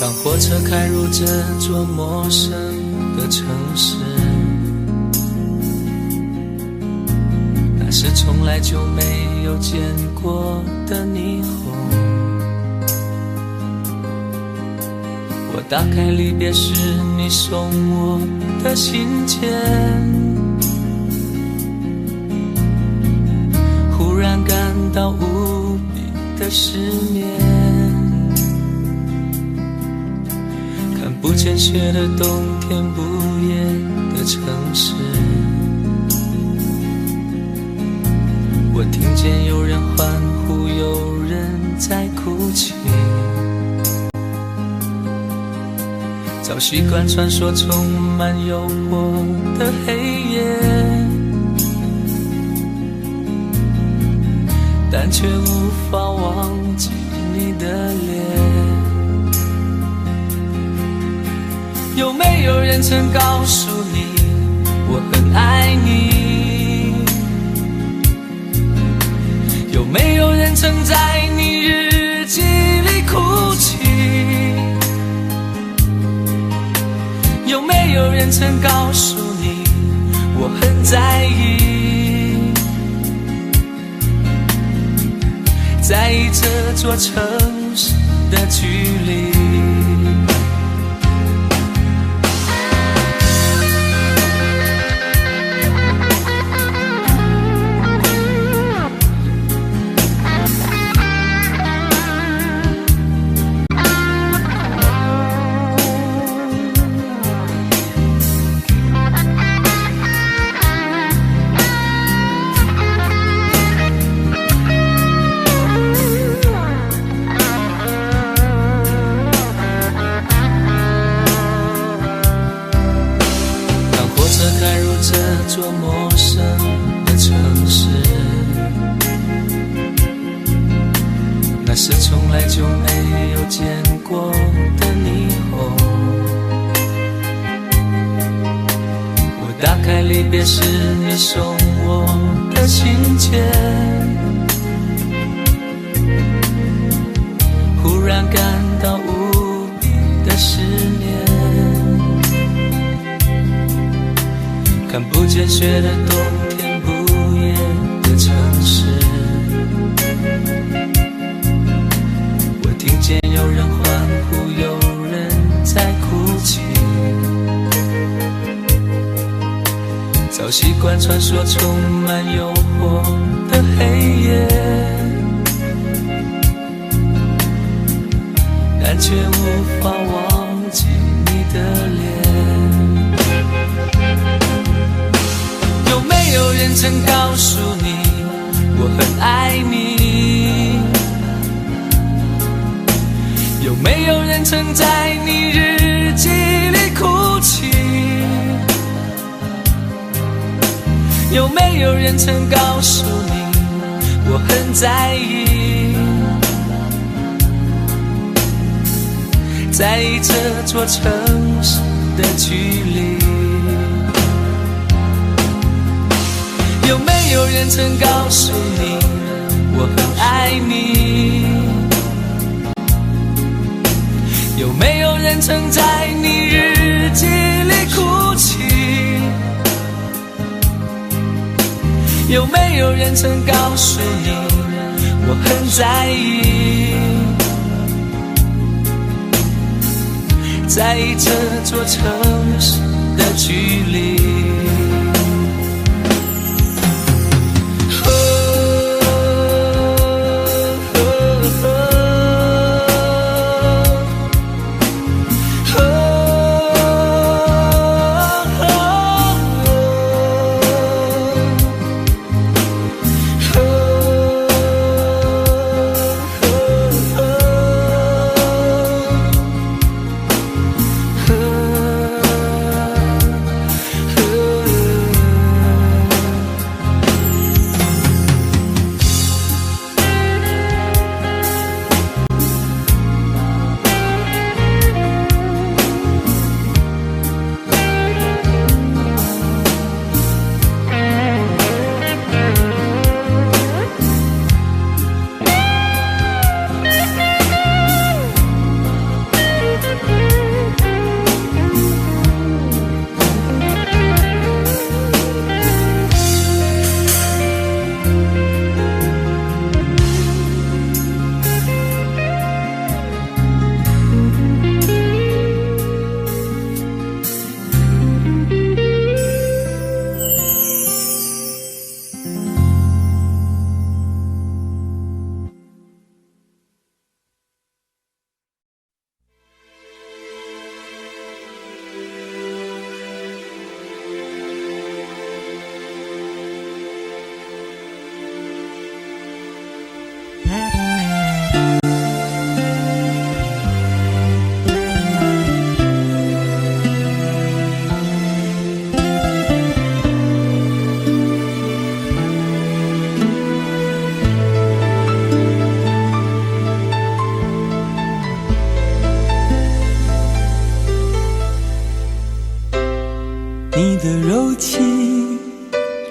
当火车开入这座陌生的城市，那是从来就没有见过的霓虹。我打开离别时你送我的信件，忽然感到无比的失眠。看不见雪的冬天，不夜的城市，我听见有人欢呼，有人在哭泣。早习惯传说充满诱惑的黑夜，但却无法忘记你的脸。有没有人曾告诉你我很爱你？有没有人曾在你日记里哭泣？有没有人曾告诉你我很在意？在意这座城市的距离。开入这座陌生的城市，那是从来就没有见过的霓虹。我打开离别时你送我的信件，忽然感到无比的失眠。看不见雪的冬天，不夜的城市，我听见有人欢呼，有人在哭泣。早习惯传说充满诱惑的黑夜，但却无法忘记你的脸。有没有人曾告诉你我很爱你？有没有人曾在你日记里哭泣？有没有人曾告诉你我很在意？在意这座城市的距离。有没有人曾告诉你我很爱你？有没有人曾在你日记里哭泣？有没有人曾告诉你我很在意？在意这座城市的距离。情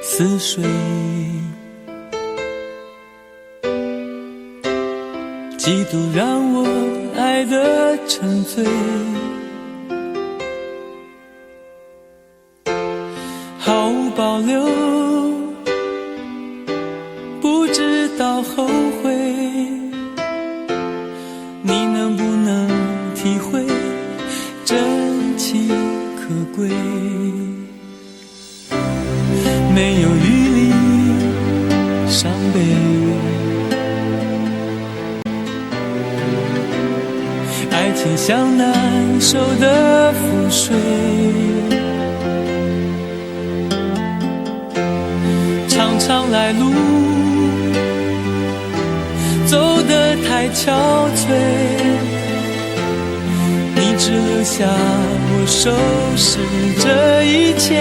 似水，嫉妒让我爱得沉醉，毫无保留，不知道后悔。你能不能体会真情可贵？没有余力伤悲，爱情像难收的覆水，常常来路走得太憔悴，你只留下我收拾这一切，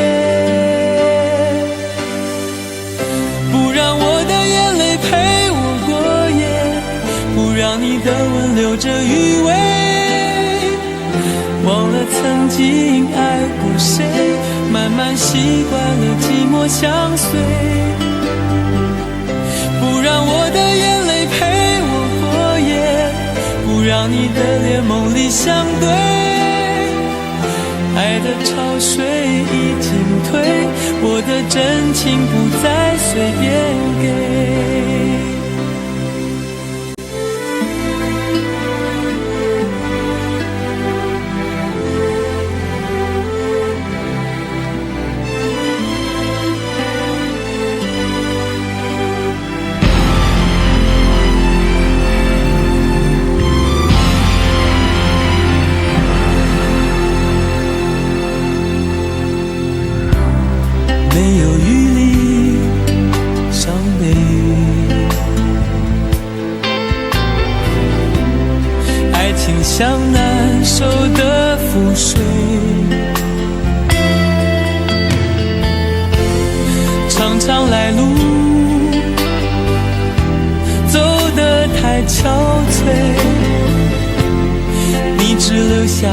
不让我的眼泪陪我过夜，不让你的吻留着余味，忘了曾经爱过谁，慢慢习惯了寂寞相随，不让我的眼泪陪我过夜，不让你的脸梦里相对，爱的潮水已经退，我的真情不再随便给。没有余力伤悲，爱情像难收的覆水，常常来路走得太憔悴，你只留下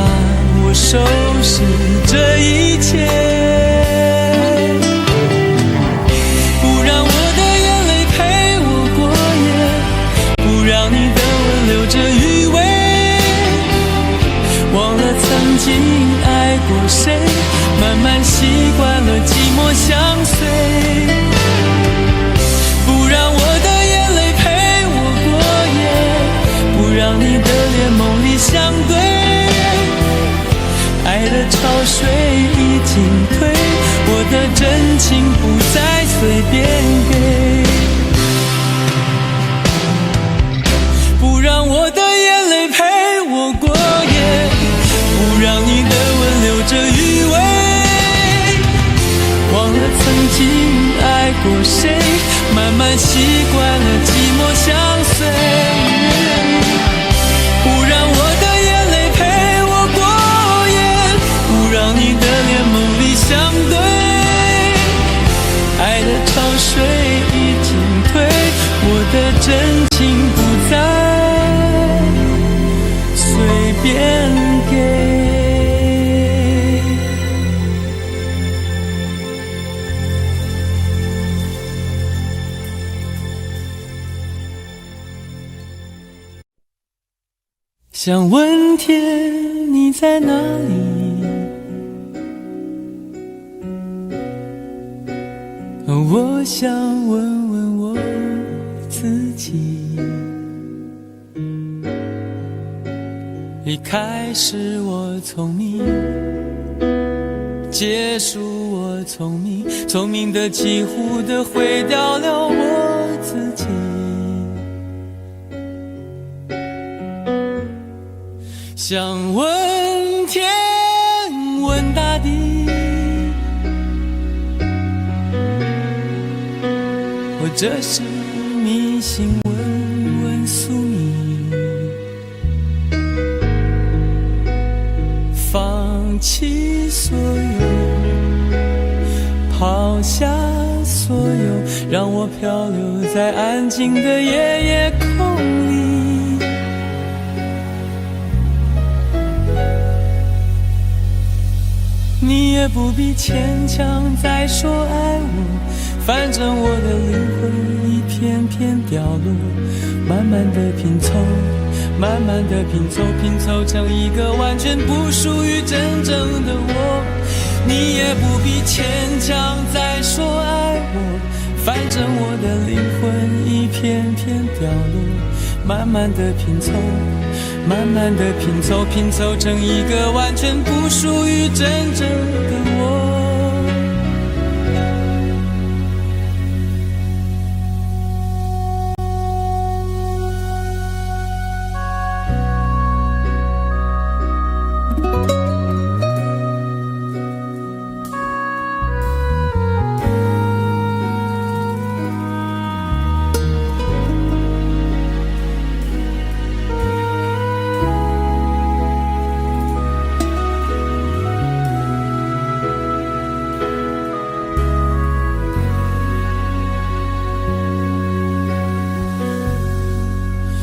我收拾这一切，留着余味，忘了曾经爱过谁，慢慢习惯了寂寞相随，不让我的眼泪陪我过夜，不让你的脸梦里相对，爱的潮水已经退，我的真情不再随便给，不让我的眼泪陪我过夜，不让你的吻留着余味，忘了曾经爱过谁，慢慢习惯了寂寞相随，不让我的眼泪陪我过夜，不让你的脸梦里相对，爱的潮水已经退，我的真情不再随便给。想问天你在哪里，我想问问我自己，离开使我聪明，结束我聪明，聪明的几乎的毁掉了我自己。想问天问大地，或者是迷信问问宿命，放弃所有，抛下所有，让我漂流在安静的夜夜空里。你也不必牵强再说爱我，反正我的灵魂一片片掉落，慢慢的拼凑，慢慢的拼凑，拼凑成一个完全不属于真正的我。你也不必牵强再说爱我，反正我的灵魂一片片掉落，慢慢的拼凑，慢慢的拼凑，拼凑成一个完全不属于真正的我。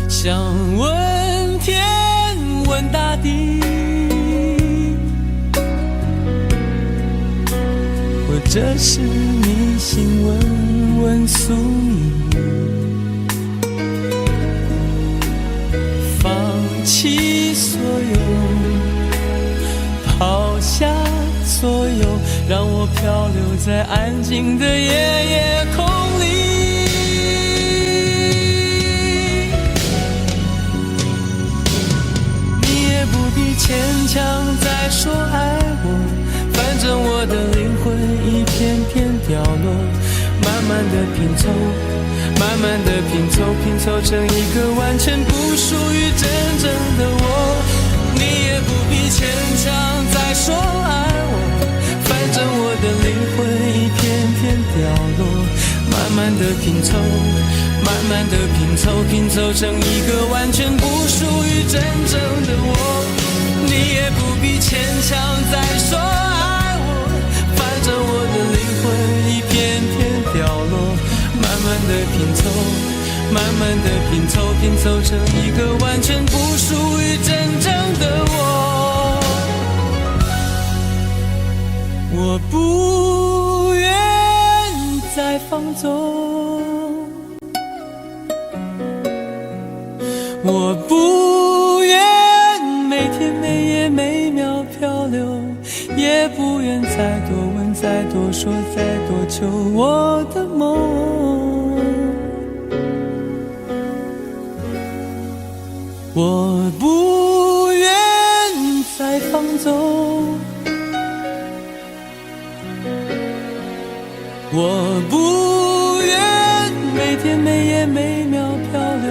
想问天问大地，或者是迷信问问宿命，放弃所有，抛下所有，让我漂流在安静的夜夜空里。牵强再说爱我，反正我的灵魂一片片掉落，慢慢的拼凑，慢慢的拼凑，拼凑成一个完全不属于真正的我。你也不必牵强再说爱我，反正我的灵魂一片片掉落，慢慢的拼凑，慢慢的拼凑，拼凑成一个完全不属于真正的我。你也不必牵强再说爱我，反正我的灵魂一片片掉落，慢慢的拼凑，慢慢的拼凑，拼凑成一个完全不属于真正的我。我不愿再放纵，我不愿每天每夜每秒漂流，也不愿再多问再多说再多求我的梦。我不愿再放纵，我不愿每天每夜每秒漂流，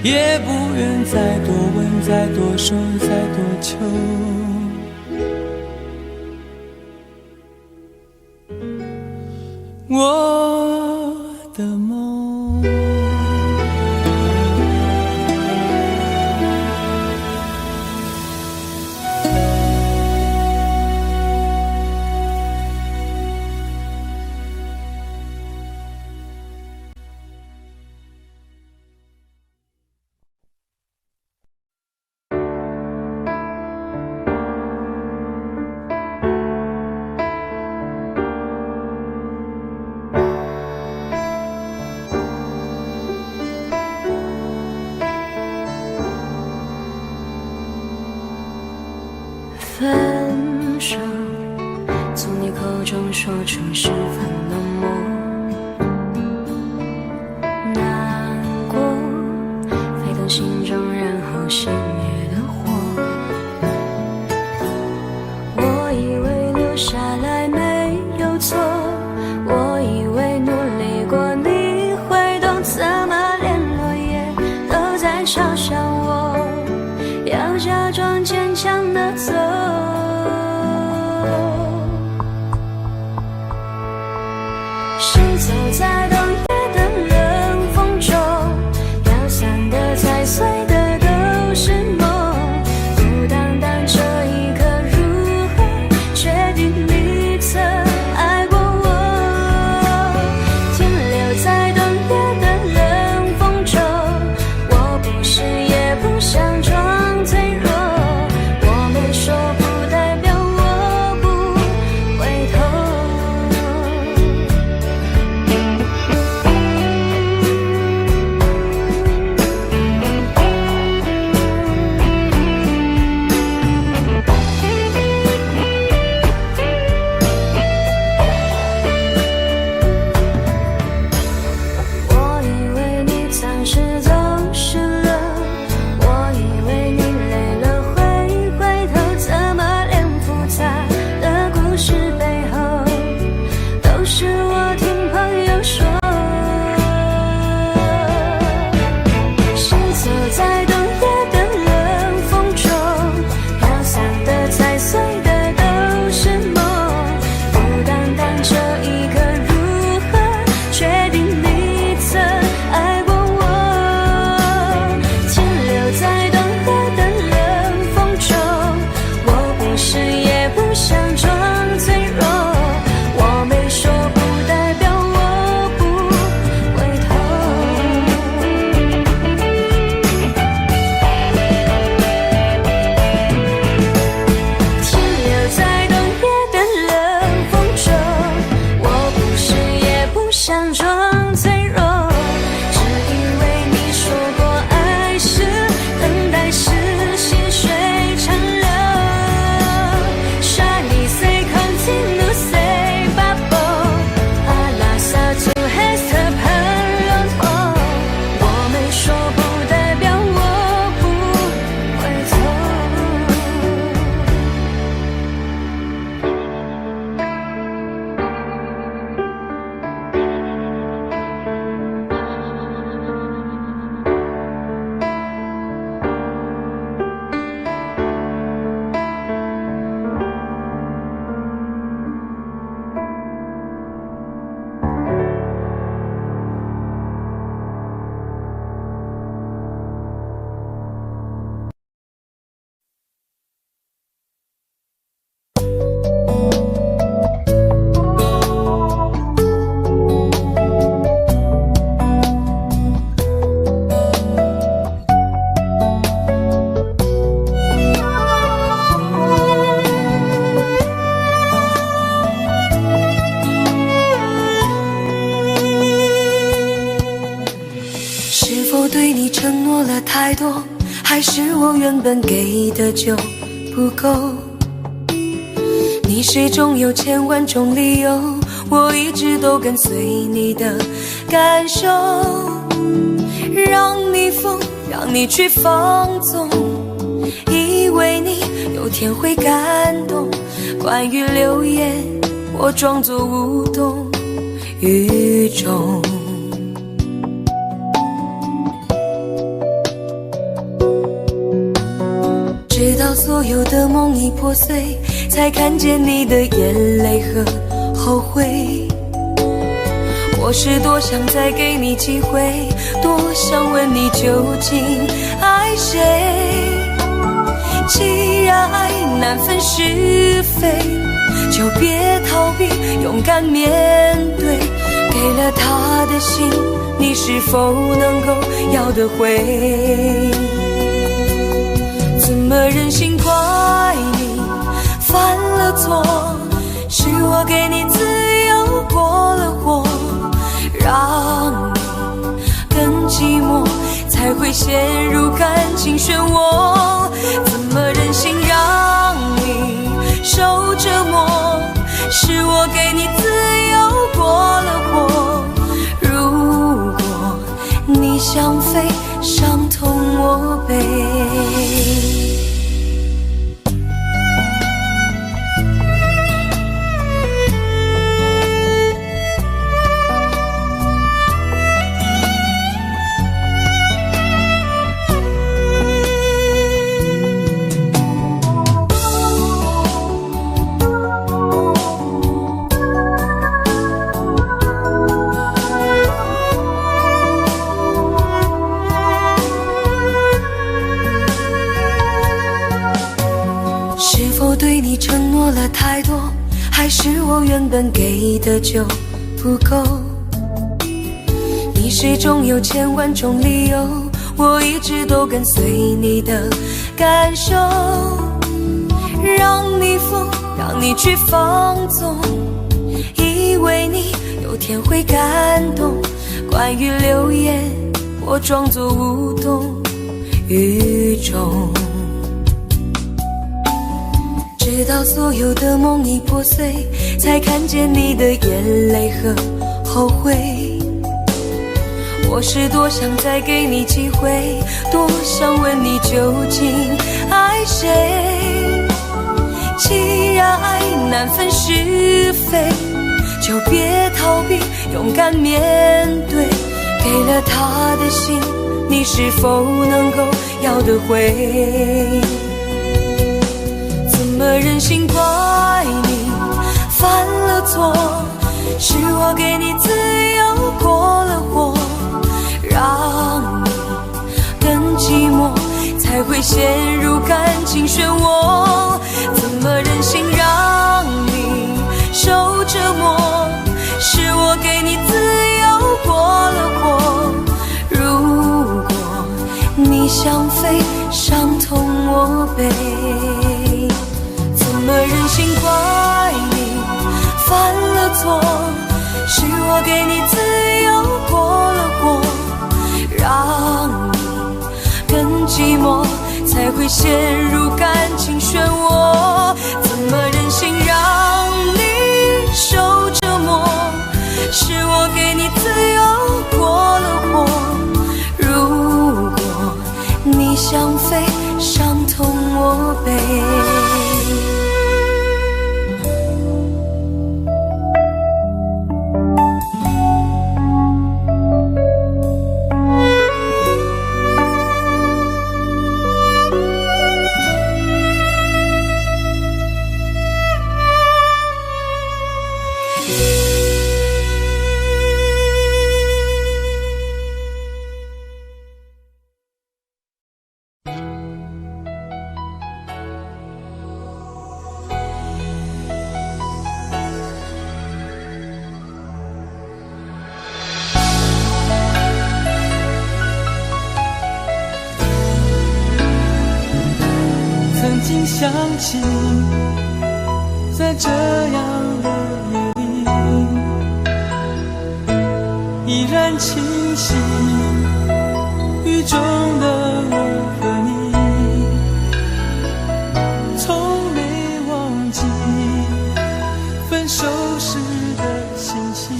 也不愿再多问再多说再多求我的梦。分手，从你口中说出十分冷漠，难过沸腾心中，然后熄灭的火。我以为留下来没有错，我以为努力过你会懂，怎么连落叶都在嘲笑我，要假装坚强的走。谁走在冬夜的冷风中，飘散的踩碎的都是梦，孤单单这一刻如何决定你诺了太多，还是我原本给的就不够？你始终有千万种理由，我一直都跟随你的感受，让你疯，让你去放纵，以为你有天会感动。关于流言，我装作无动于衷。直到所有的梦已破碎，才看见你的眼泪和后悔。我是多想再给你机会，多想问你究竟爱谁。既然爱难分是非，就别逃避，勇敢面对。给了他的心，你是否能够要得回？怎么忍心怪你犯了错？是我给你自由过了火，让你更寂寞，才会陷入感情漩涡。怎么忍心让你受折磨？是我给你自由过了火。如果你想飞，伤痛我背。对你承诺了太多，还是我原本给的就不够？你始终有千万种理由，我一直都跟随你的感受，让你疯，让你去放纵，以为你有天会感动。关于流言，我装作无动于衷。直到所有的梦已破碎，才看见你的眼泪和后悔。我是多想再给你机会，多想问你究竟爱谁。既然爱难分是非，就别逃避，勇敢面对。给了他的心，你是否能够要得回？怎么忍心怪你犯了错？是我给你自由过了火，让你更寂寞，才会陷入感情漩涡。怎么忍心让你受折磨？是我给你自由过了火。如果你想飞，伤痛我背。怎么忍心怪你犯了错？是我给你自由过了火，让你更寂寞，才会陷入感情漩涡。怎么忍心让你受折磨？是我给你自由过了火。如果你想飞，伤痛我背。曾经想起，在这样的夜里，依然清晰，与中的我和你，从没忘记分手时的心情。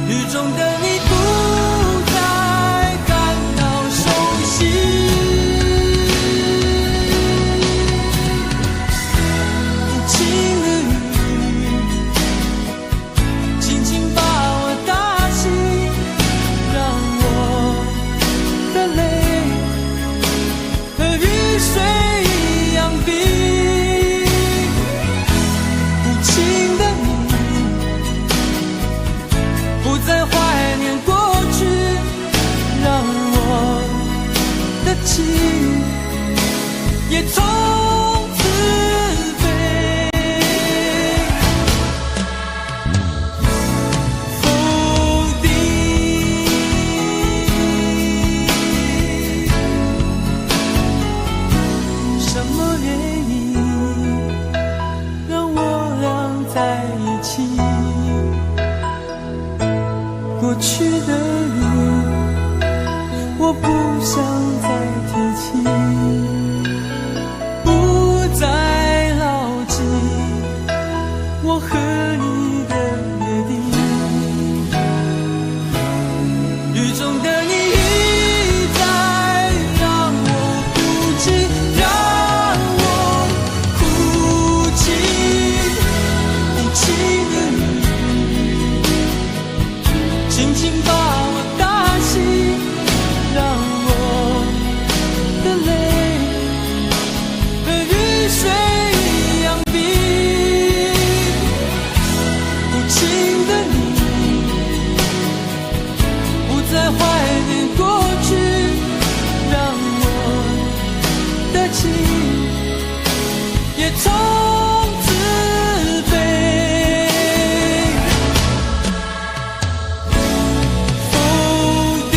雨中的你不再感到熟悉，无情的雨轻轻把我打醒，让我的泪和雨水一样冰。无情的你不再怀念过去，让我的情也从此飞。否定什么原因让我俩在一起？过去的雨，我不想再提起，不再牢记我和你的约定。雨中的你一再让我哭泣，让我哭泣，无情的你轻轻把我打醒，让我的泪和雨水一样冰。无情的你不再怀念过去，让我的情也从此飞。否定，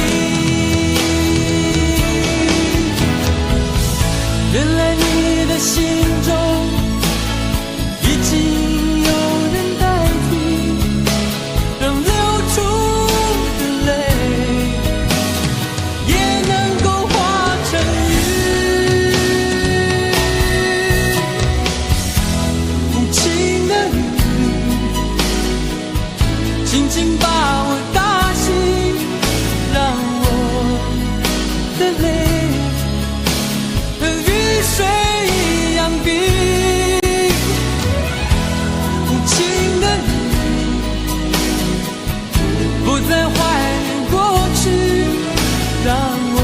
原来你的心中已经有人代替，让流出的泪也能够化成雨。无情的雨轻轻把我打醒，让我的泪和雨水一样冰。无情的你不再怀念过去，让我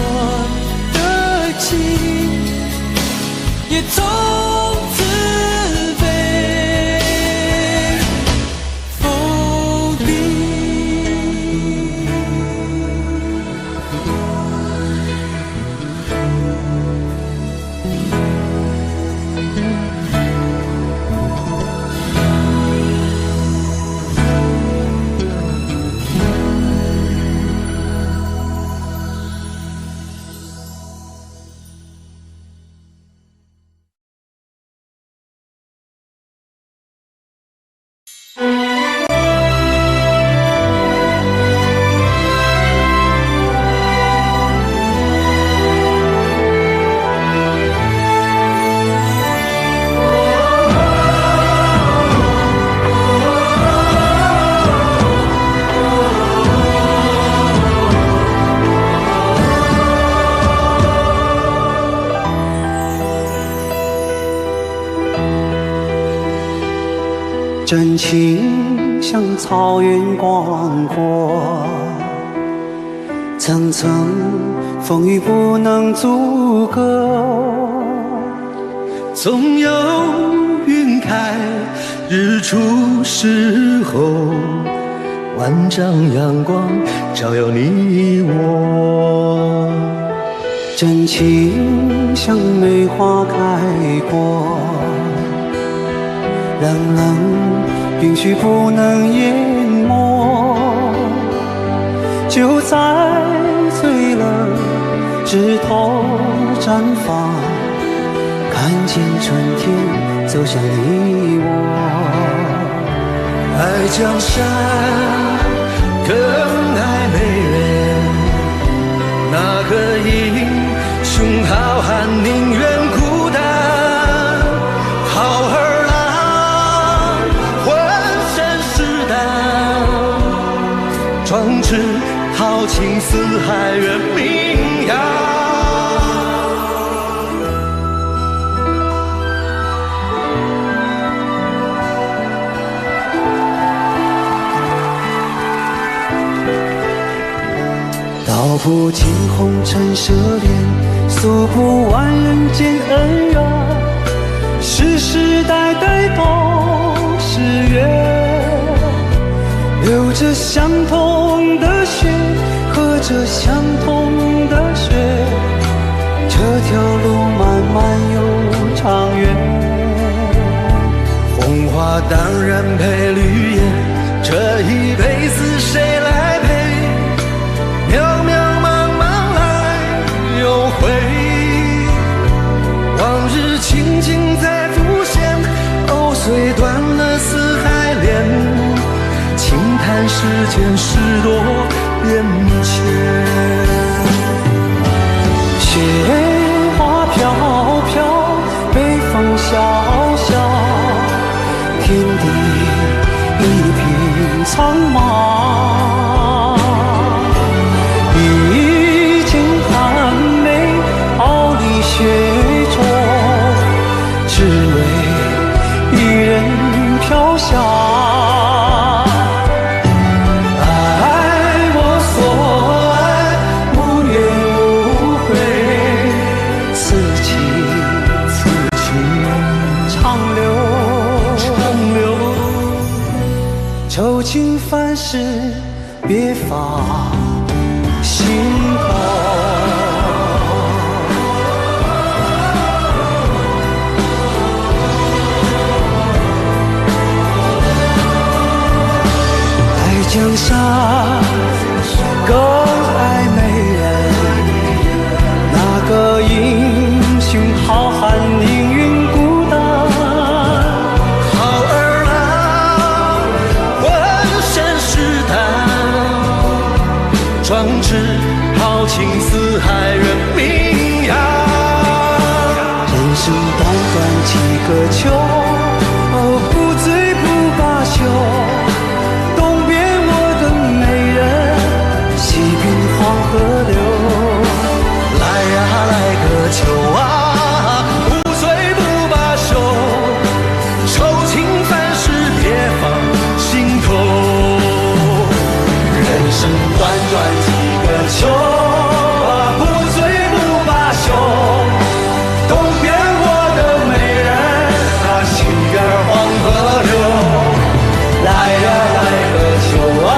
的情也从此飞。否定。真情像草原广阔，层层风雨不能阻隔。总有云开日出时候，万丈阳光照耀你我。真情像梅花开过，冷冷允许不能淹没，就在最冷枝头绽放，看见春天走向你我。爱江山更爱美人，那个英雄好汉宁愿孤单，好儿郎浑身是胆，壮志豪情四海远名扬。道不尽红尘奢恋，诉不完人间恩怨，世世代代都是缘，流着相同的血，喝着相同的血，这条路漫漫又长远。红花当然配绿叶，这一辈子谁来陪？渺渺茫茫来又回，往日情景再浮现，藕虽断了丝还连，轻叹世间事多变迁。雪花飘飘，北风萧萧，天地一片苍茫。雪中，只为一人飘香。爱我所爱，无怨无悔，此情此情长留。愁情烦事别放心头。江山更爱美人，那个英雄好汉宁愿孤单，好儿郎浑身是胆，壮志豪情四海远名扬。人生短短几个秋，不醉不罢休，黄河流，来呀来个秋啊，不醉不罢休，愁情烦事别放心头。人生短短几个秋啊，不醉不罢休，东边我的美人啊，西边黄河流，来呀来个秋啊，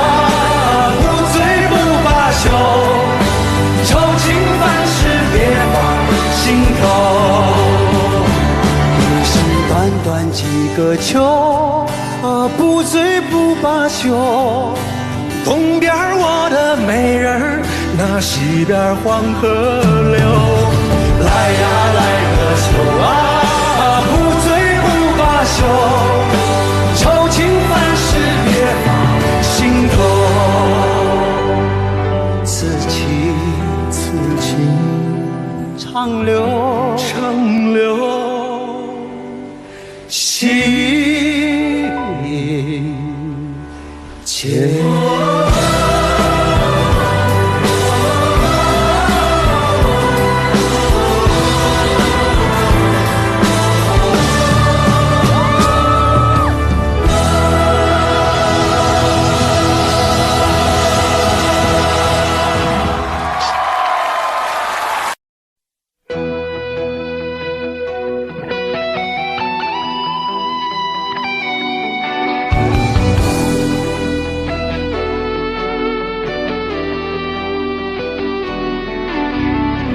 愁情烦事别放心头。人生短短几个秋，不醉不罢休，东边我的美人，那西边黄河流。来呀来个秋啊，不醉不罢休，愁情烦事别放心头。此情长留，心间。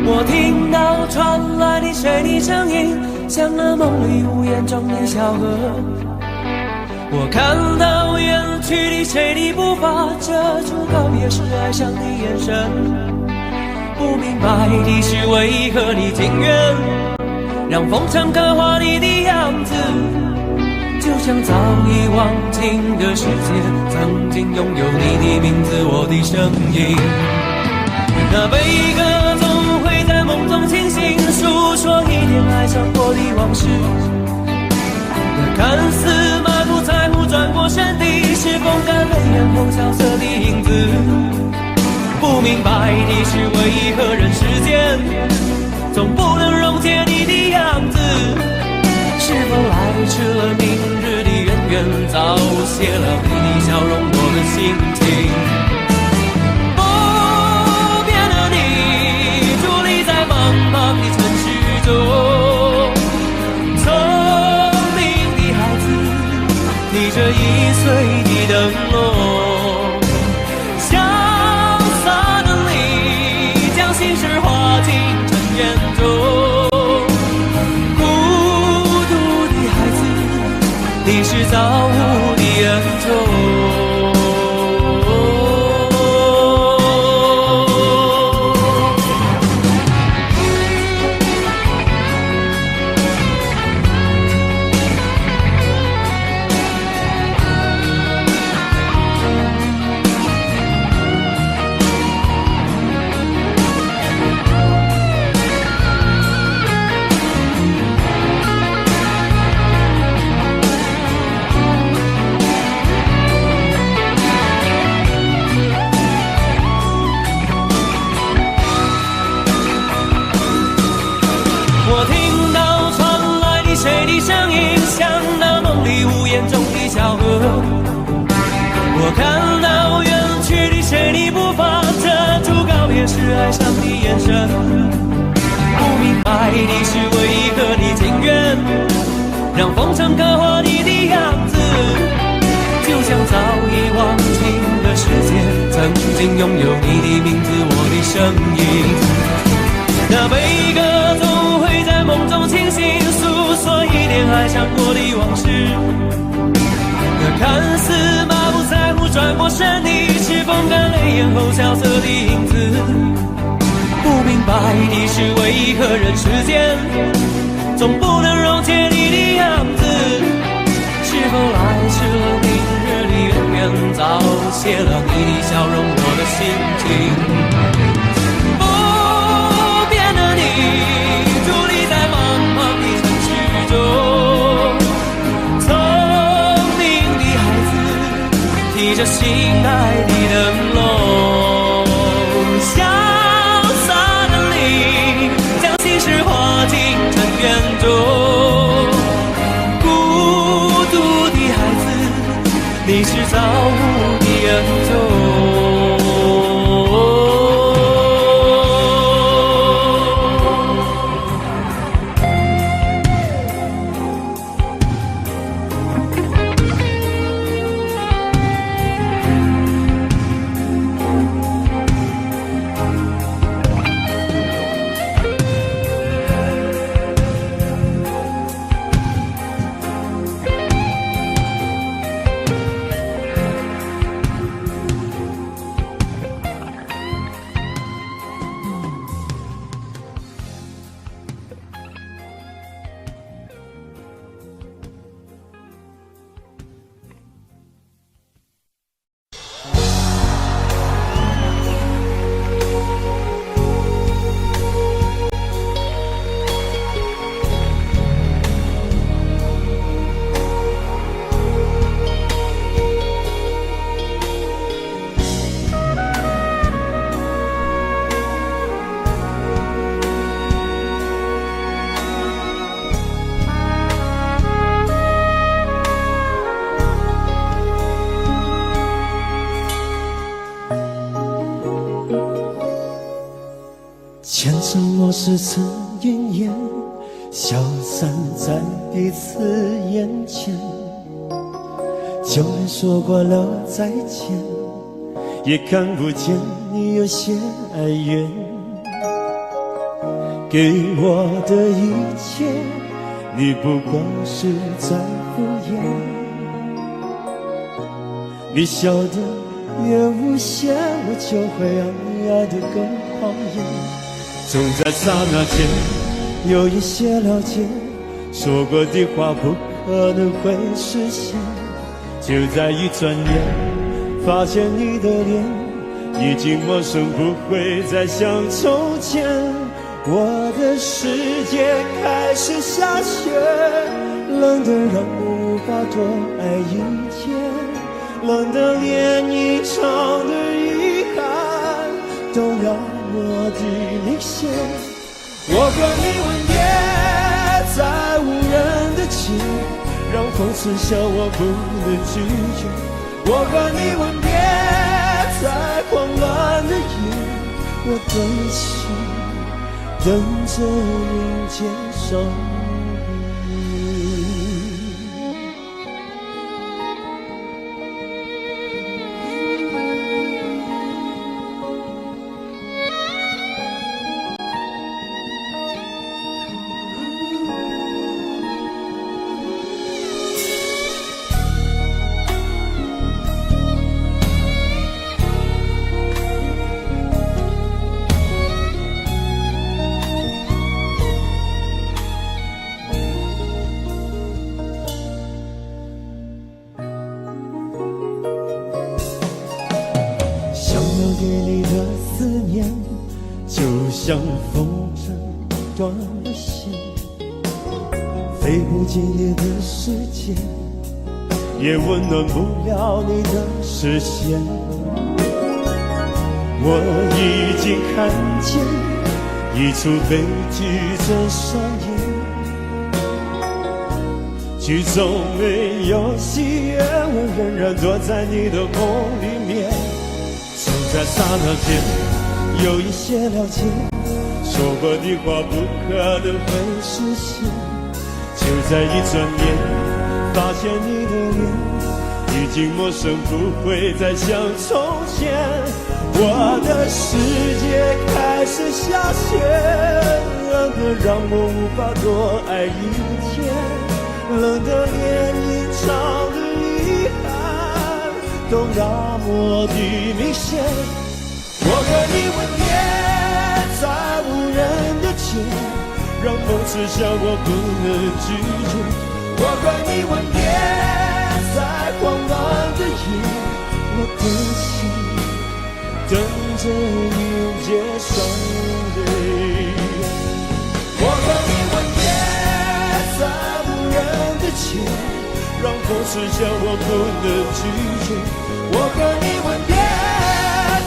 我听到传来你水的声音，像那梦里无言中的小河。我看到远去的谁的步伐，遮住告别时哀伤的眼神。不明白的是为何你情愿让风尘刻画你的样子，就像早已忘情的世界曾经拥有你的名字，我的声音。那悲歌总会在梦中清醒，诉说一点爱上过的往事。那看似满不在乎转过身的，是风干泪眼后萧瑟的影子。不明白的是为何人世间总不能溶解你的样子。是否来迟了明日的渊源，早谢了你的笑容我的心情。不变的你伫立在茫茫的城市中，聪明的孩子逆着易碎的灯笼，潇洒的你将心事化进尘烟中。你是造物的恩宠。我听到传来的谁的声音，像那梦里屋檐中的小河。我看到远去的谁的步伐，遮住告别时哀伤的眼神。不明白的是为何你情愿让风尘刻画你的样子，就像早已忘情的世界曾经拥有你的名字，我的声音。那悲歌总会在梦中清醒，诉说一点爱上过的往事。那看似满不在乎转过身的，是风干泪眼后萧瑟的影子。不明白的是为何人世间总不能溶解你的样子。是否来迟了明日的渊源，早谢了你的笑容我的心情。你伫立在茫茫的城市中，聪明的孩子提着心爱的灯笼，潇洒的你将心事化进尘缘中。孤独的孩子，你是造物的恩宠。前尘往事曾奄奄，消散在彼此眼前。就连说过了再见，也看不见你有些哀怨。给我的一切，你不过是在敷衍。你笑得越无邪，我就会爱得更狂野。总在刹那间有一些了解，说过的话不可能会实现。就在一转眼，发现你的脸已经陌生，不会再像从前。我的世界开始下雪，冷得让我无法多爱一天，冷得连一场的遗憾都要我的明显。我和你吻别在无人的街，让风痴笑我不能拒绝。我和你吻别在慌乱的夜，我的心等着迎接伤悲。对你的思念，就像风筝断了线，飞不进你的世界，也温暖不了你的视线。我已经看见一出悲剧正上演，剧中没有喜悦，我仍然躲在你的梦里面。就在刹那间有一些了解，说过的话不可能会实现。就在一转眼发现你的脸已经陌生，不会再像从前。我的世界开始下雪，冷得让我无法多爱一天，冷得连一场的遗憾都那么的明显。我和你吻别在无人的街，让风痴笑我不能拒绝。我和你吻别在慌乱的夜，我的心等着迎接伤悲。我和你吻别在无人的街，让风痴笑我不能拒绝。我和你吻别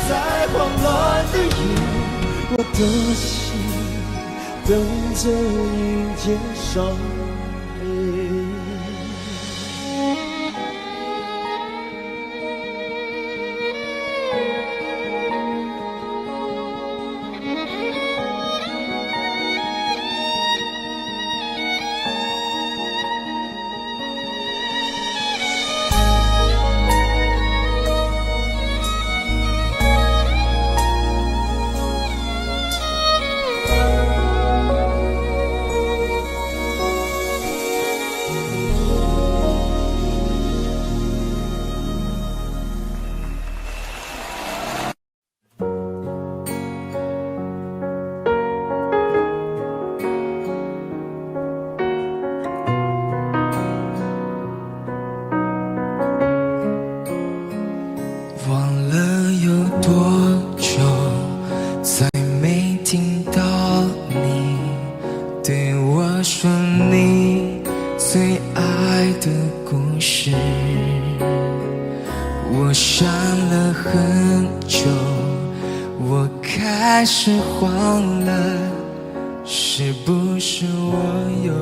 在慌乱的夜，我的心等着迎接伤悲。忘了有多久，再没听到你对我说你最爱的故事。我想了很久，我开始慌了，是不是我又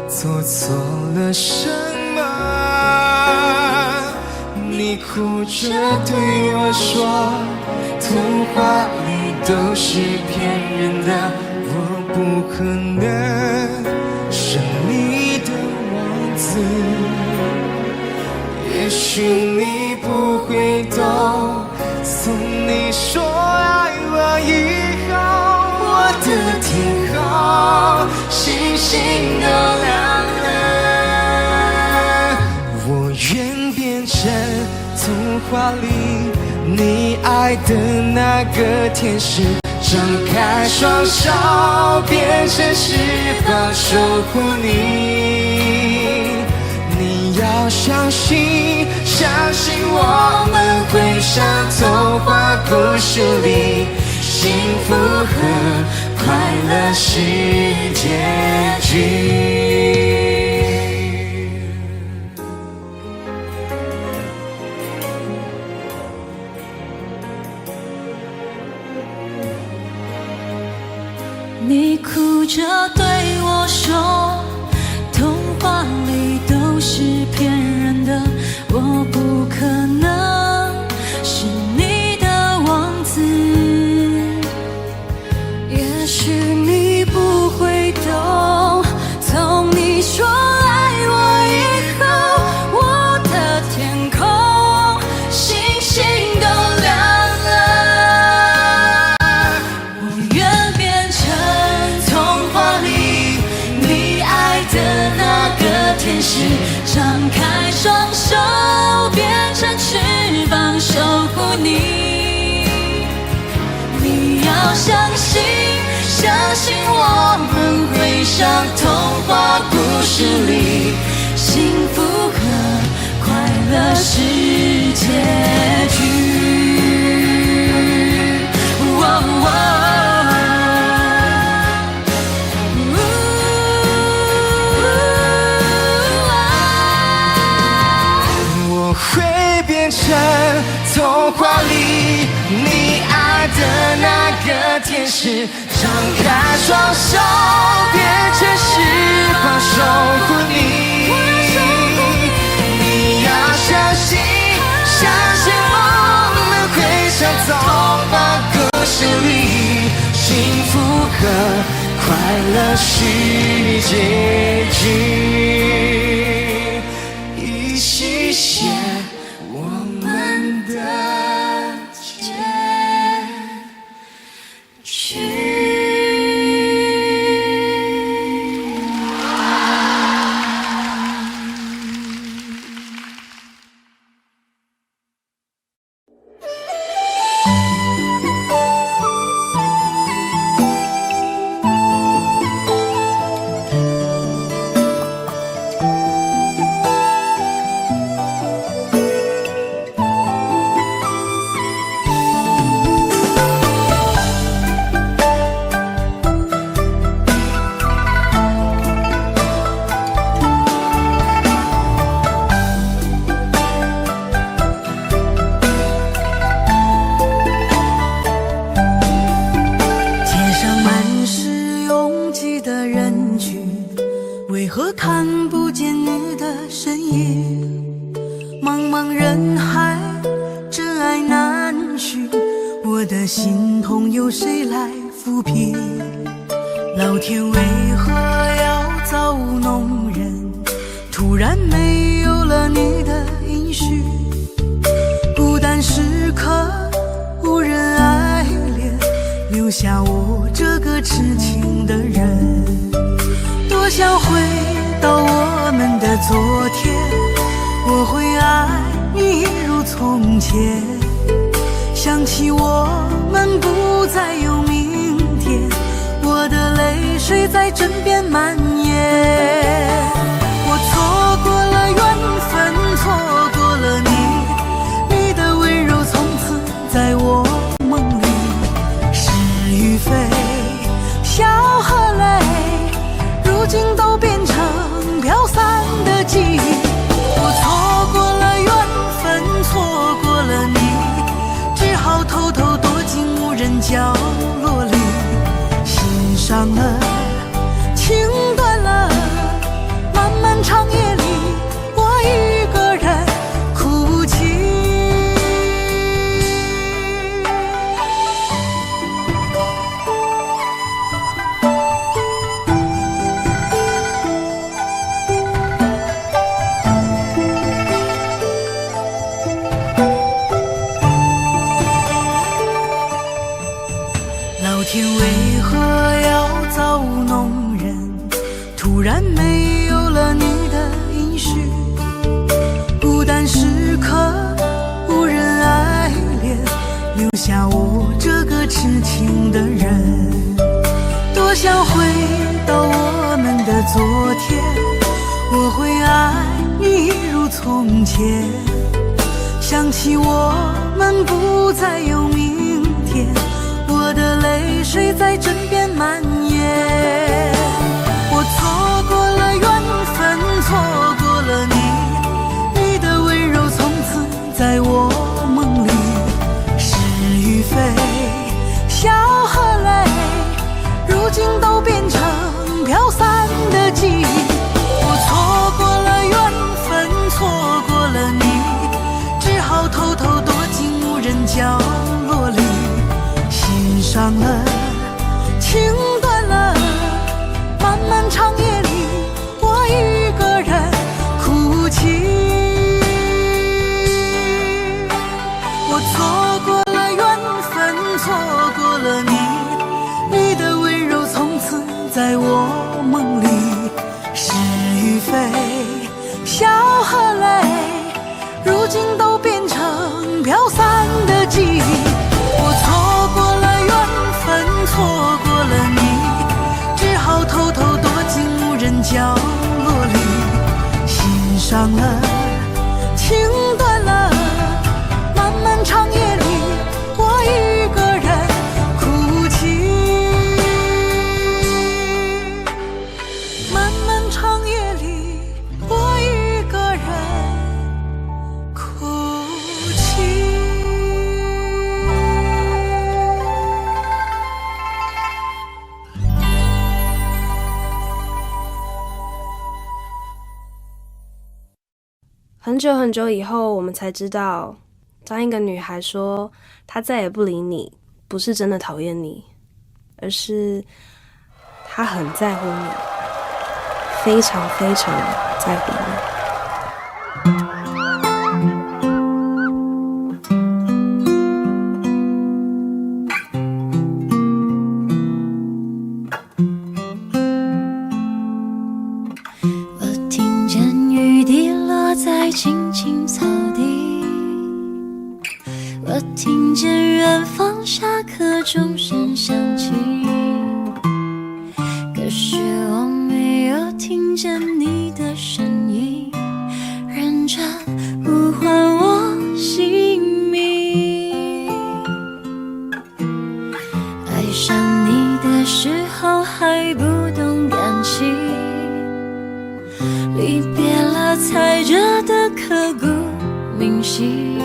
做错了什么？你哭着对我说，童话里都是骗人的，我不可能是你的王子。也许你不会懂，从你说爱我以后，我的天空星星都亮了。我愿变成童话里你爱的那个天使，张开双手，变成翅膀守护你。你要相信，相信我们会像童话故事里幸福和快乐是结局。你哭着对我说，童话里都是骗人的，我不可能是你的王子。也许你不会懂，从你说爱我以后，我的天空星星都亮了。我愿变成童话里你爱的那个天使，张开双手变成翅膀守护你。你要相信，相信我们会像童话故事里幸福和快乐是结局。我会变成童话里你爱的那个天使，张开双手变成翅膀守护你。你要相信，相信我们会像童话故事里幸福和快乐是结局。一起写我们的结局。为何看不见你的身影？茫茫人海，真爱难寻，我的心痛有谁来抚平？老天为何要造物弄人？突然没有了你的音讯，孤单时刻无人爱怜，留下我这个痴情的人。多想回到我们的昨天，我会爱你一如从前。想起我们不再有明天，我的泪水在枕边蔓延。我错过了缘分，错过了你，你的温柔从此在我梦里。是与非，笑和泪，如今都变成飘散的记忆。我错过了缘分，错过了你，只好偷偷躲进无人角落里。心伤了，情断了，漫漫长夜里，我一个人哭泣。老天为何要造物弄人？突然没有了你的音讯，孤单时刻无人爱怜，留下我这个痴情的人。多想回到我们的昨天，我会爱你一如从前。想起我们不再有明天，我的泪水在枕边蔓延。我错过了缘分，错过了你，你的温柔从此在我梦里。是与非，笑和泪，如今都变成飘散的记忆。我错过了缘分，错过了你，只好偷偷躲进无人角落里。心伤了，情断了，漫漫长夜里，我一个人哭泣。我错过了缘分，错过了你，你的温柔从此在我梦里。是与非，笑和泪，如今都变成飘散的记忆。我错过了缘分，错过了你，只好偷偷躲进无人角落里。心伤了，情断了，漫漫长夜里，我一个人哭泣。漫漫长夜里，我一个人哭泣。很久很久以后，我们才知道，当一个女孩说她再也不理你，不是真的讨厌你，而是她很在乎你，非常非常在乎你。我听见雨滴落在青青草地，我听见远方下课钟声响起，可是我没有听见你的声音，认真呼唤我姓名。爱上你的时候还不懂感情，离别了才觉得刻骨铭心。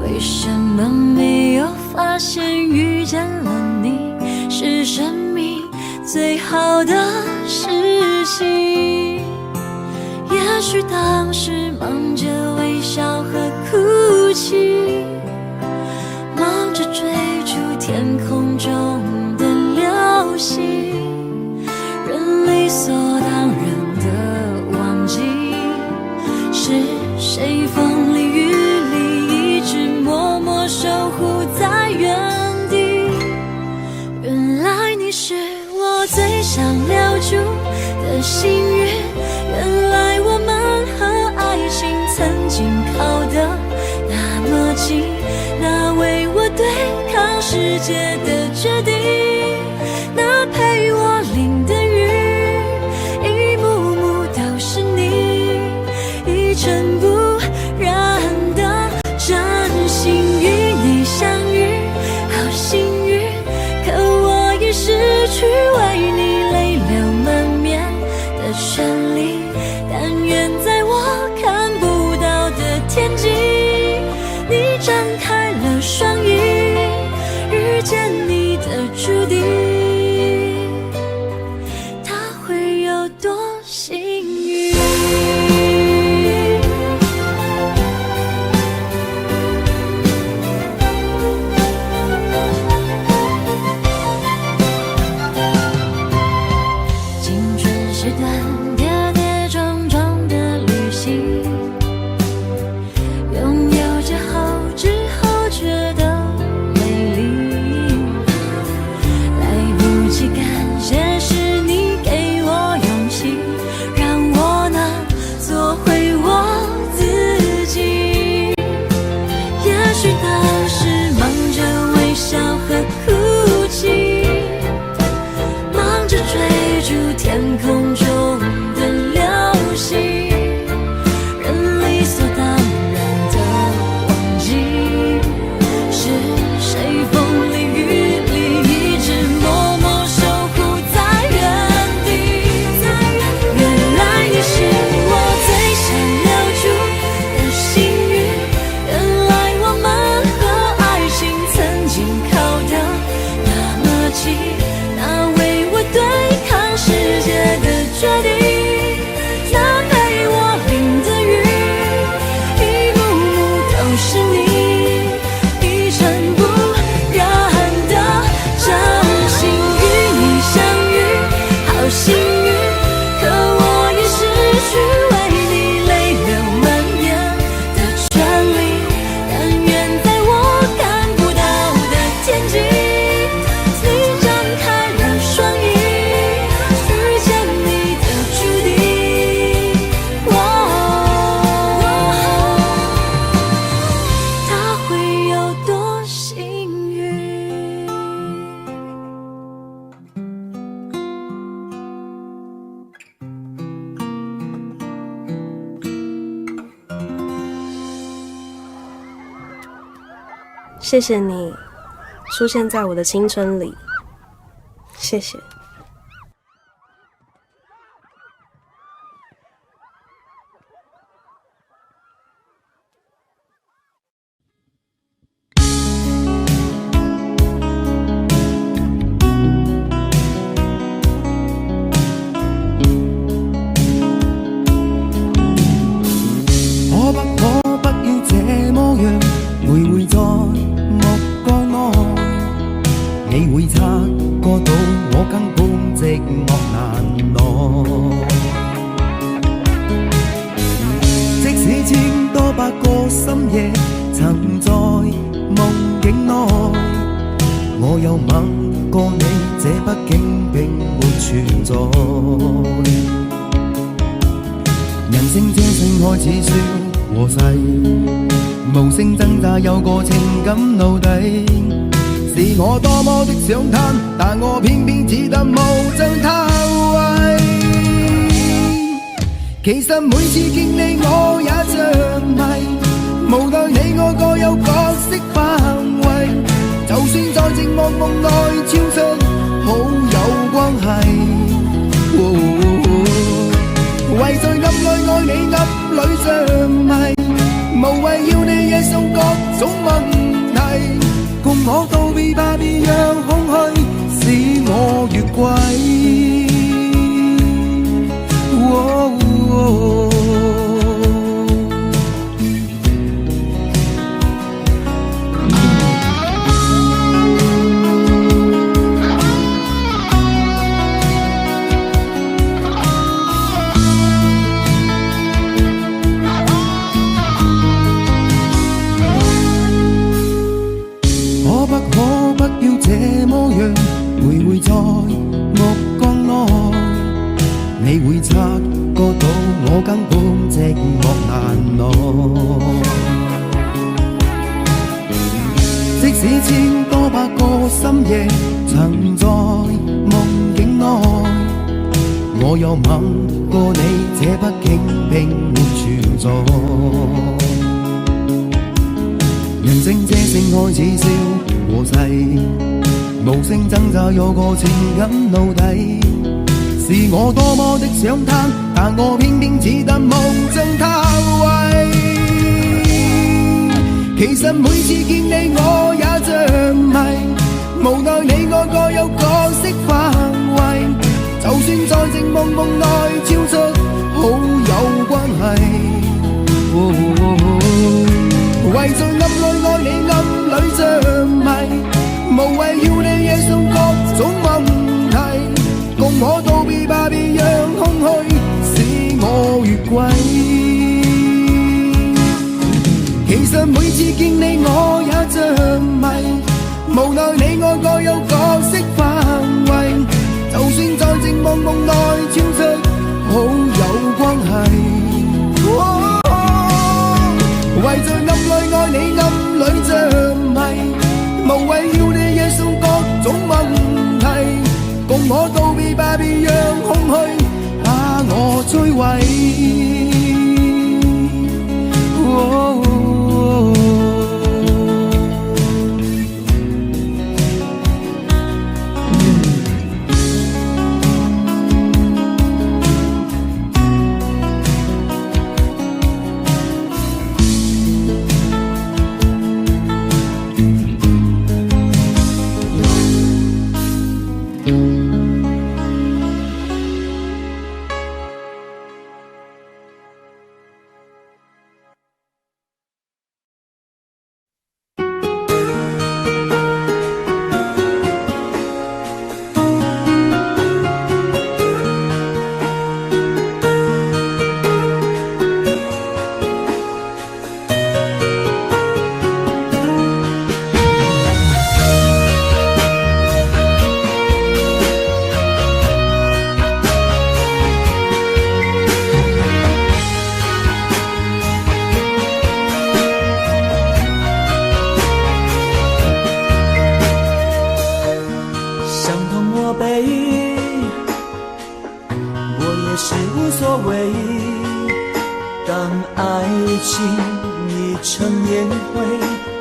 为什么没有发现遇见了你是生命最好的事情？也许当时忙着微笑和哭泣，忙着追逐天空中的流星，人理所当然的忘记是谁风里雨里一直默默守护在原地。原来你是我最想留住的幸运，原来我们和爱情曾经靠得那么近，那为我对抗世界的决定，那陪我淋的雨，一幕幕都是你，一尘不染的真心与你相遇，好幸运，可我已失去为你泪流满面的权利。但愿在我看不到的天际，你张开了双翼，遇见你的注定，他会有多幸运？青春是段跌跌撞撞的旅行，拥有之后觉得美丽，来不及感谢是你给我勇气，让我能做回我自己。也许当时忙着微笑和哭泣，忙着追逐天空中谢谢你出现在我的青春里，谢谢。你會察覺到我根本寂寞難耐。即使千多百個深夜曾在夢境內，我有吻過你，這畢竟並沒存在。人生這聲開始說和諧，無聲掙扎有個情感奴隸。是我多麼的想貪，但我偏偏只得無盡偷窺。其實每次見你我也着迷，無奈你我各有角色範圍，就算在寂寞夢內超出好友關係。為在暗裏愛你暗裏着迷，無謂要你惹上各種問題。共我道別吧，別讓空虛使我越軌。徘徊在目光內，你會察覺到我根本寂寞難耐。即使千多百個深夜曾在夢境內，我有吻過你，這畢竟並沒存在。人聲這聲開始消和諧，無聲掙扎有個情感奴隸。是我多麼的想貪，但我偏偏只得無盡偷窺。其實每次見你我也着迷，無奈你我各有角色範圍，就算在寂寞夢內超出好友關係。為在暗裏愛你暗裏着迷，無謂要你惹上各種問題。共我道別吧，別讓空虛使我越軌。其實每次見你我也着迷，無奈你我各有角色範圍，就算在寂寞夢內超出好友關係。為在暗裏愛你暗裏着迷，無謂要你惹上各種問題。共我道別吧，別讓空虛把我摧毀。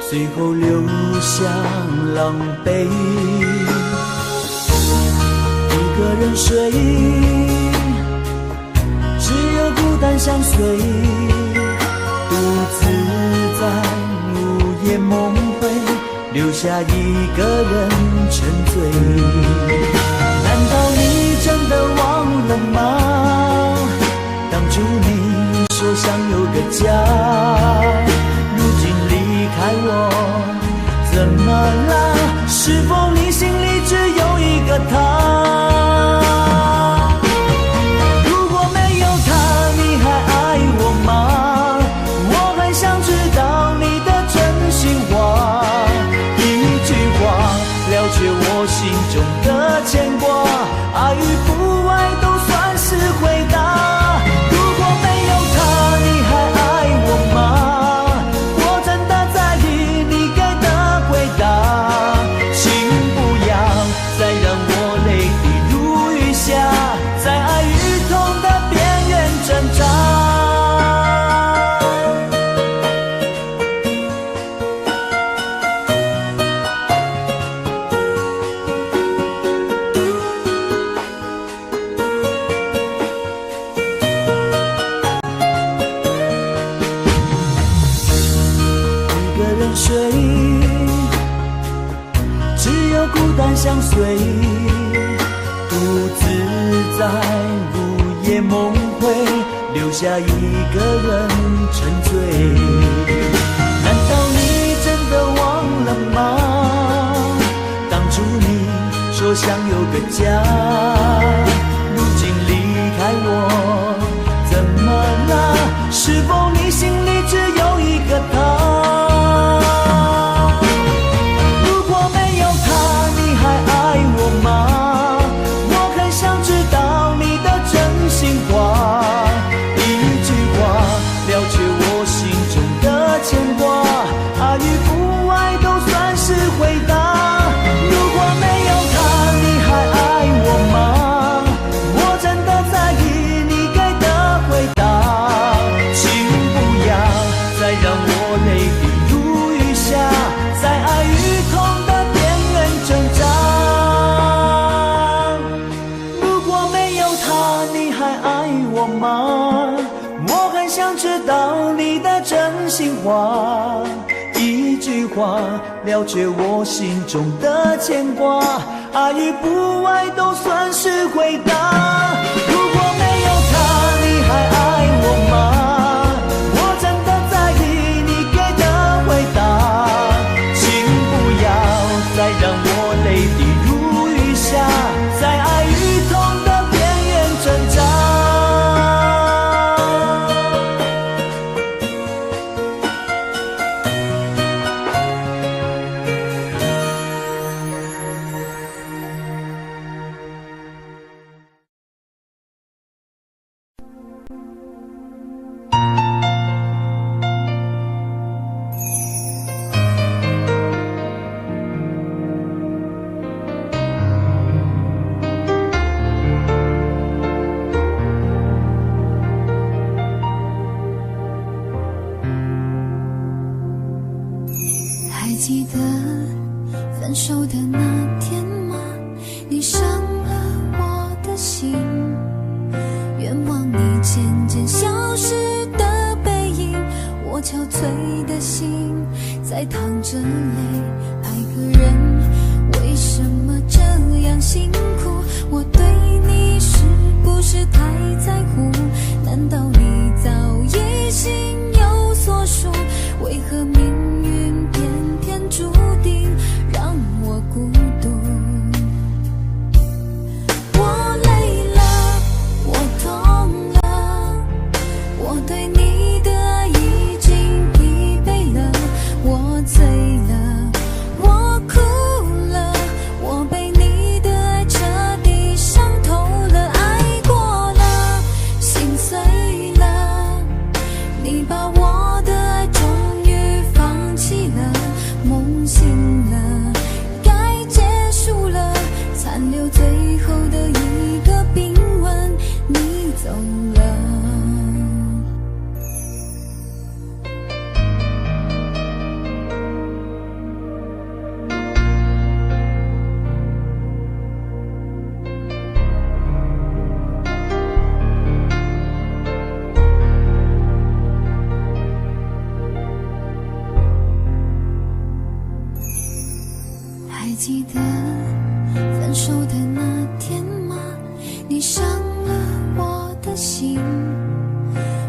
最后流向狼狈。一个人睡，只有孤单相随，独自在午夜梦回，留下一个人沉醉。难道你真的忘了吗？当初你说想有个家，如今离开我，怎么了？是否你心里只有一个他？如果没有他，你还爱我吗？我很想知道你的真心话，一句话了却我心中的牵挂，爱与不爱都算是回答。如果没有他，你还爱我吗？我真的在意你给的回答，请不要再让我泪滴如雨下，在爱与痛的边缘挣扎。睡，只有孤单相随，独自在午夜梦回，留下一个人沉醉。难道你真的忘了吗？当初你说想有个家，如今离开我，怎么了？是否你心里只有一个他？话一句话了却我心中的牵挂，爱与不爱都算是回答。如果没有他，你还爱我吗？我真的在意你给的回答，请不要再让我泪滴如雨下，在爱与痛的边缘挣扎。记得分手的那天吗？你伤了我的心，愿望你渐渐消失的背影，我憔悴的心在淌着泪。爱个人为什么这样辛苦？我对你是不是太在乎？难道你早已心有所属？为何命运偏偏注定让我孤独？我累了，我痛了，我对你的爱已经疲惫了，我醉了，我哭了，我被你的爱彻底伤透了。爱过了，心，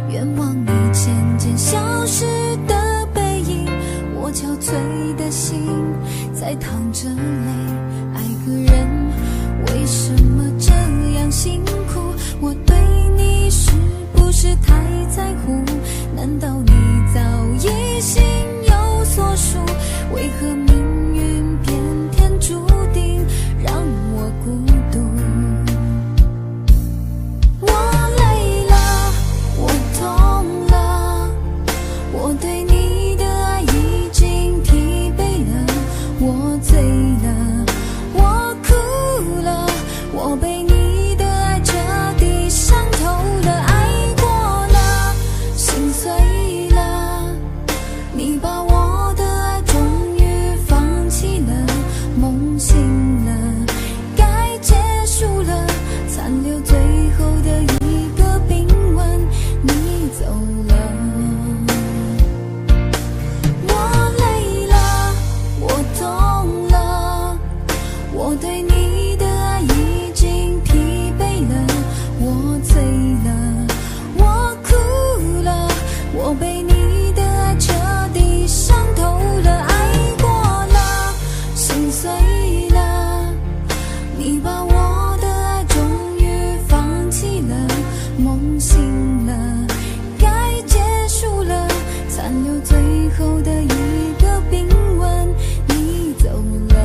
愿望你渐渐消失的背影，我憔悴的心在淌着泪。爱个人为什么这样辛苦？我对你是不是太在乎？难道你早已心有所属？为何命运偏偏注定让我孤独？我累了，我痛了，我对你的爱已经疲惫了，我醉了，我哭了，我被你的爱彻底伤透了，爱过了，心碎了，你把我的爱终于放弃了，梦醒了，该结束了，残留最后的一个冰吻，你走了。我累了，我痛了，我对你的爱已经疲惫了，我醉了，我哭了，我被你的爱彻底伤透了，爱过了，心碎了，你把我的爱终于放弃了，梦醒了，该结束了，残留最后的一个冰吻，你走了。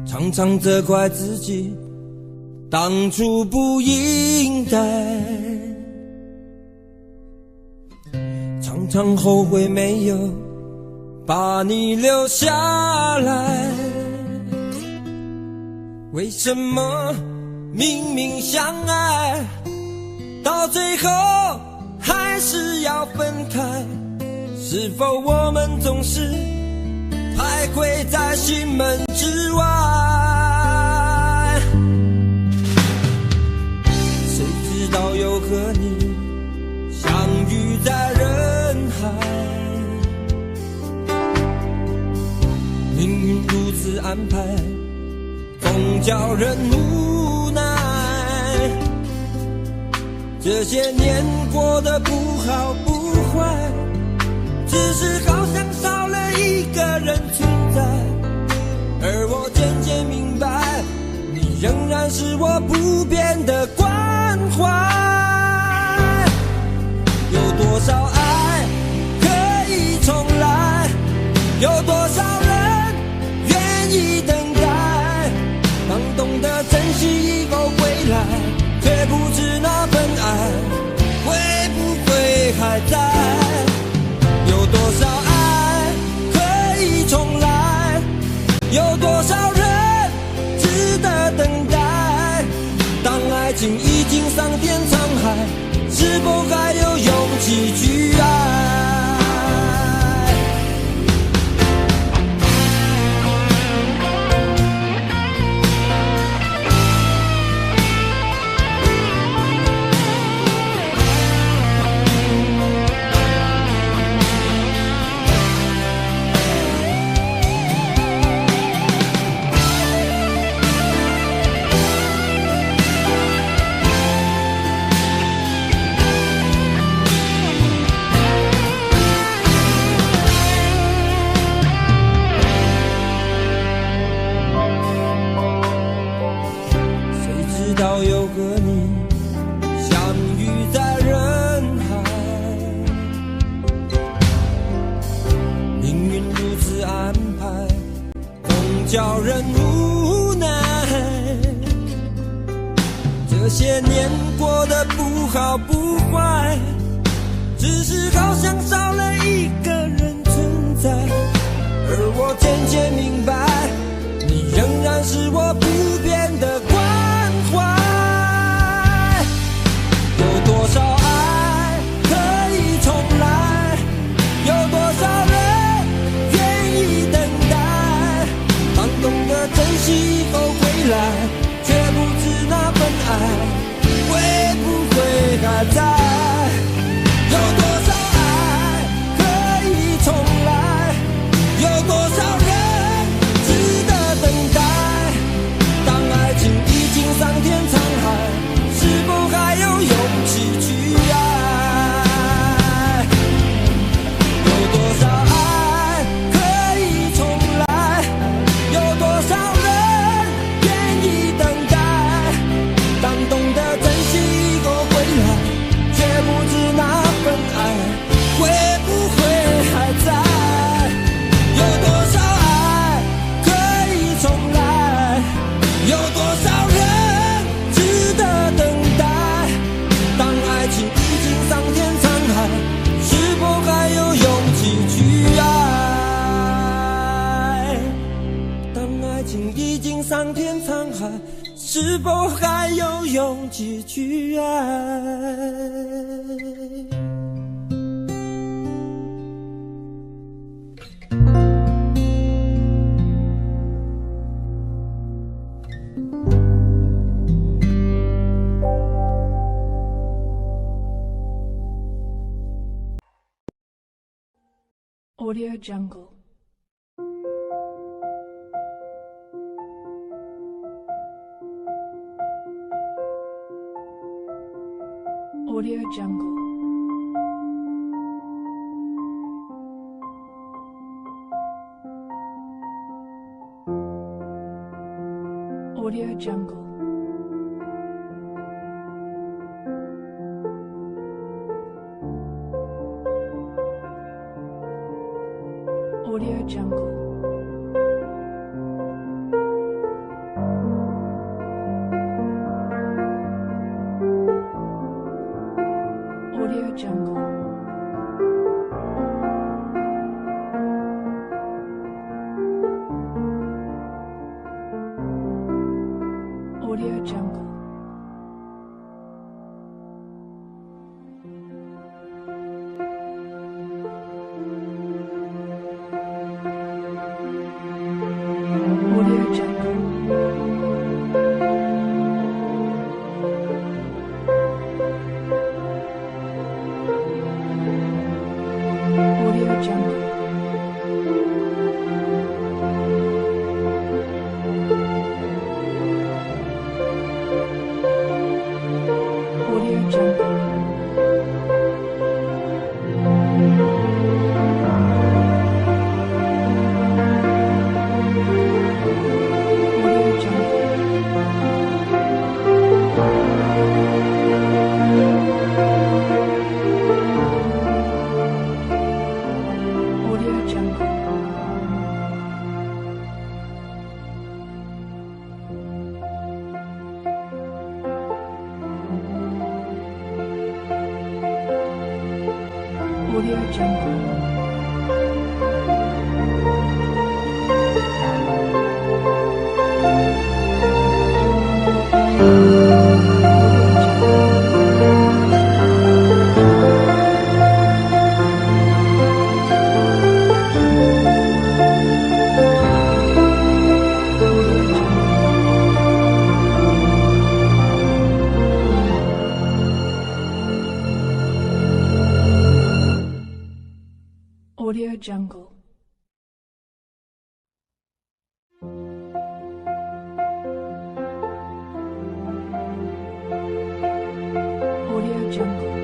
常常责怪自己当初不应该，常常后悔没有把你留下来。为什么明明相爱，到最后还是要分开？是否我们总是徘徊在心门之外？谁知道又和你相遇在人海，命运如此安排，总叫人无奈。这些年过得不好不坏，只是好像少了一个人存在，而我渐渐明白，你仍然是我不变的关怀。有多少爱可以重来，有多少人愿意等待，当懂得珍惜以后归来，却不知那份爱会不会还在。有多少爱可以重来，有多少人值得等待，当爱情已经桑田沧海，是否还有勇气去爱？又和你相遇在人海，命运如此安排，总叫人无奈。些年过得不好不坏，只是好像少了一个人存在。而我渐渐明白，你仍然是我不变的关怀。有多少爱可以重来，有多少人愿意等待，当懂得珍惜以后回来，却不知那份爱会不会还在。有多少爱可以重来，有多少人值得等待，当爱情已经桑田沧海，是否还有勇气去爱？有多少爱可以重来，有多少人愿意等待，当懂得珍惜以后回来，却不知那份爱会不会还在。有多少爱可以重来，有多少人值得等待，当爱情已经桑田沧海，是否还有勇气去爱？当爱情已经桑田沧海，是否还有勇气去爱？Audio Jungle. Audio Jungle. Audio Jungle. Audio Jungle. Audio Jungle. Audio Jungle. Audio Jungle. Audio Jungle. Audio Jungle. Audio Jungle. Audio Jungle. Audio Jungle. Audio Jungle. Audio Jungle.